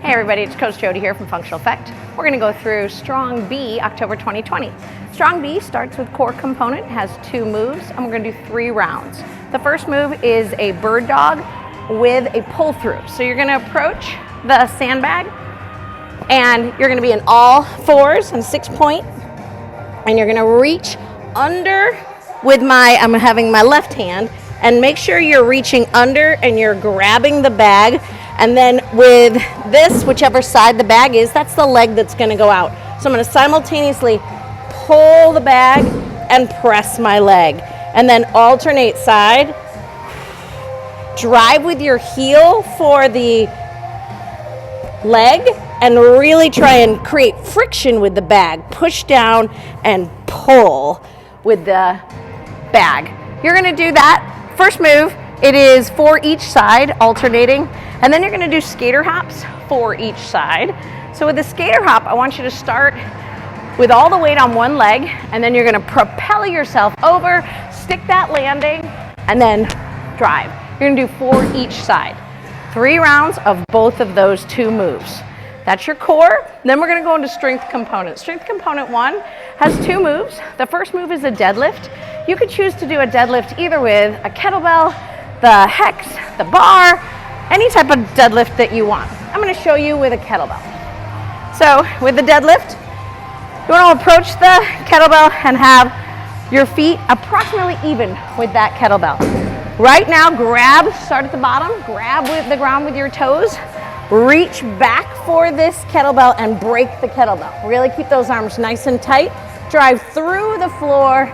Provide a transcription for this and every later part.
Hey everybody, it's Coach Jody here from Functional Effect. We're going to go through Strong B October 2020. Strong B starts with core component, has 2 moves, and we're going to do 3 rounds. The first move is a bird dog with a pull through. So you're going to approach the sandbag and you're going to be in all fours and 6 point, and you're going to reach under with I'm having my left hand, and make sure you're reaching under and you're grabbing the bag. And then with this, whichever side the bag is, that's the leg that's going to go out. So I'm going to simultaneously pull the bag and press my leg. And then alternate side. Drive with your heel for the leg and really try and create friction with the bag. Push down and pull with the bag. You're going to do that. First move, it is for each side, alternating. And then you're going to do skater hops for each side. So with the skater hop, I want you to start with all the weight on one leg, and then you're going to propel yourself over, stick that landing, and then drive. You're going to do 4 each side. 3 rounds of both of those 2 moves. That's your core. Then we're going to go into strength component. Strength component 1 has 2 moves. The first move is a deadlift. You could choose to do a deadlift either with a kettlebell, the hex, the bar, any type of deadlift that you want. I'm going to show you with a kettlebell. So with the deadlift, you want to approach the kettlebell and have your feet approximately even with that kettlebell. Right now, start at the bottom, grab with the ground with your toes, reach back for this kettlebell and break the kettlebell. Really keep those arms nice and tight. Drive through the floor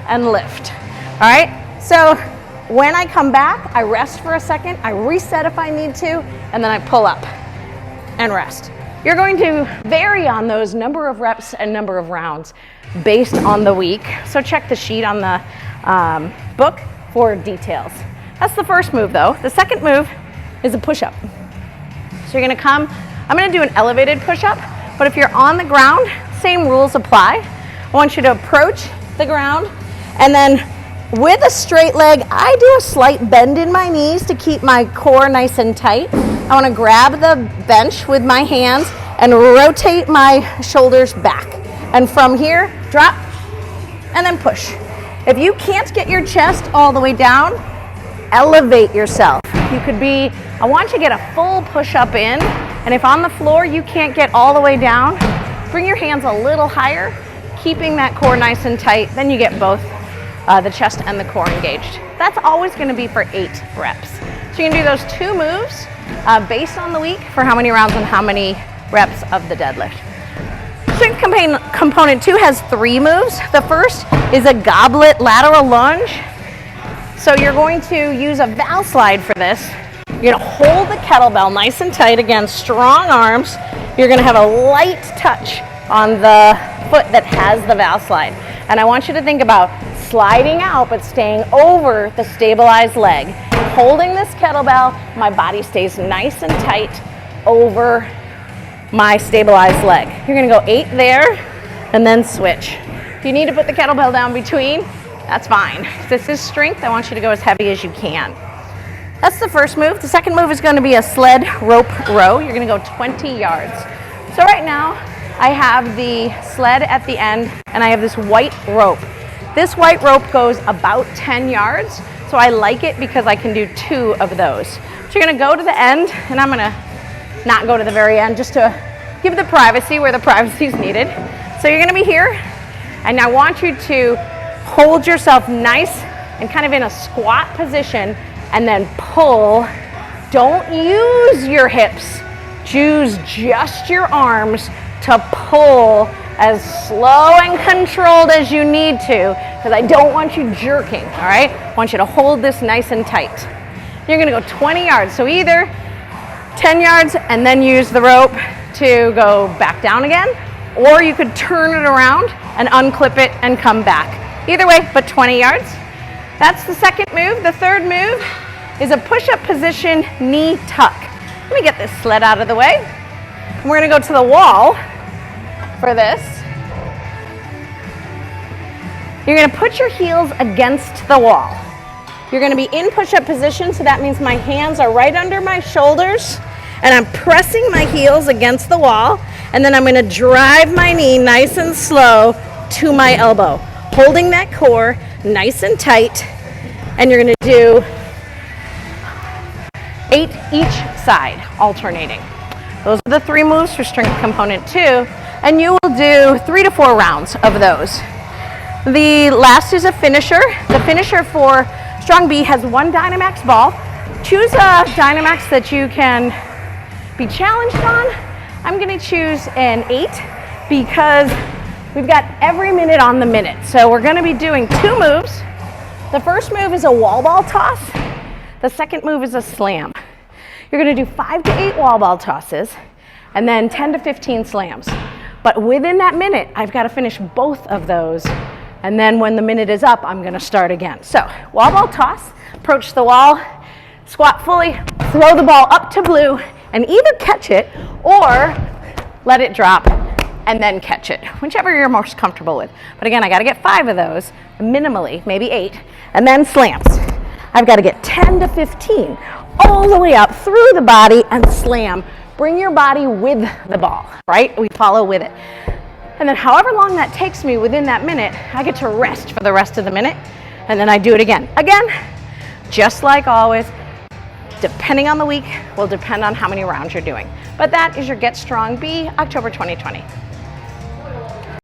and lift. All right, so when I come back, I rest for a second, I reset if I need to, and then I pull up and rest. You're going to vary on those number of reps and number of rounds based on the week. So check the sheet on the book for details. That's the first move though. The second move is a push-up. So you're gonna I'm gonna do an elevated push-up, but if you're on the ground, same rules apply. I want you to approach the ground, and then with a straight leg, I do a slight bend in my knees to keep my core nice and tight. I want to grab the bench with my hands and rotate my shoulders back. And from here, drop and then push. If you can't get your chest all the way down, elevate yourself. I want you to get a full push up in, and if on the floor you can't get all the way down, bring your hands a little higher, keeping that core nice and tight, then you get both the chest and the core engaged. That's always going to be for 8 reps. So you can do those 2 moves based on the week for how many rounds and how many reps of the deadlift. Strength component 2 has 3 moves. The first is a goblet lateral lunge. So you're going to use a valve slide for this. You're going to hold the kettlebell nice and tight, again, strong arms. You're going to have a light touch on the foot that has the valve slide. And I want you to think about sliding out but staying over the stabilized leg. Holding this kettlebell, my body stays nice and tight over my stabilized leg. You're going to go 8 there and then switch. If you need to put the kettlebell down between, that's fine. If this is strength, I want you to go as heavy as you can. That's the first move. The second move is going to be a sled rope row. You're going to go 20 yards. So right now, I have the sled at the end and I have this white rope. This white rope goes about 10 yards, so I like it because I can do 2 of those. So you're going to go to the end, and I'm going to not go to the very end just to give the privacy where the privacy is needed. So you're going to be here, and I want you to hold yourself nice and kind of in a squat position, and then pull. Don't use your hips. Use just your arms to pull as slow and controlled as you need to, because I don't want you jerking, all right? I want you to hold this nice and tight. You're gonna go 20 yards, so either 10 yards and then use the rope to go back down again, or you could turn it around and unclip it and come back. Either way, but 20 yards. That's the second move. The third move is a push-up position knee tuck. Let me get this sled out of the way. We're gonna go to the wall for this. You're going to put your heels against the wall. You're going to be in push-up position, so that means my hands are right under my shoulders and I'm pressing my heels against the wall, and then I'm going to drive my knee nice and slow to my elbow, holding that core nice and tight, and you're going to do 8 each side, alternating. Those are the 3 moves for strength component 2, and you will do 3 to 4 rounds of those. The last is a finisher. The finisher for Strong B has 1 Dynamax ball. Choose a Dynamax that you can be challenged on. I'm going to choose an 8 because we've got every minute on the minute. So we're going to be doing 2 moves. The first move is a wall ball toss. The second move is a slam. You're going to do 5 to 8 wall ball tosses and then 10 to 15 slams. But within that minute, I've got to finish both of those. And then when the minute is up, I'm going to start again. So wall ball toss, approach the wall, squat fully, throw the ball up to blue, and either catch it or let it drop and then catch it, whichever you're most comfortable with. But again, I got to get 5 of those, minimally, maybe 8, and then slams. I've got to get 10 to 15 all the way up through the body and slam. Bring your body with the ball, right? We follow with it. And then however long that takes me within that minute, I get to rest for the rest of the minute, and then I do it again. Again, just like always, depending on the week, will depend on how many rounds you're doing. But that is your Get Strong B, October 2020.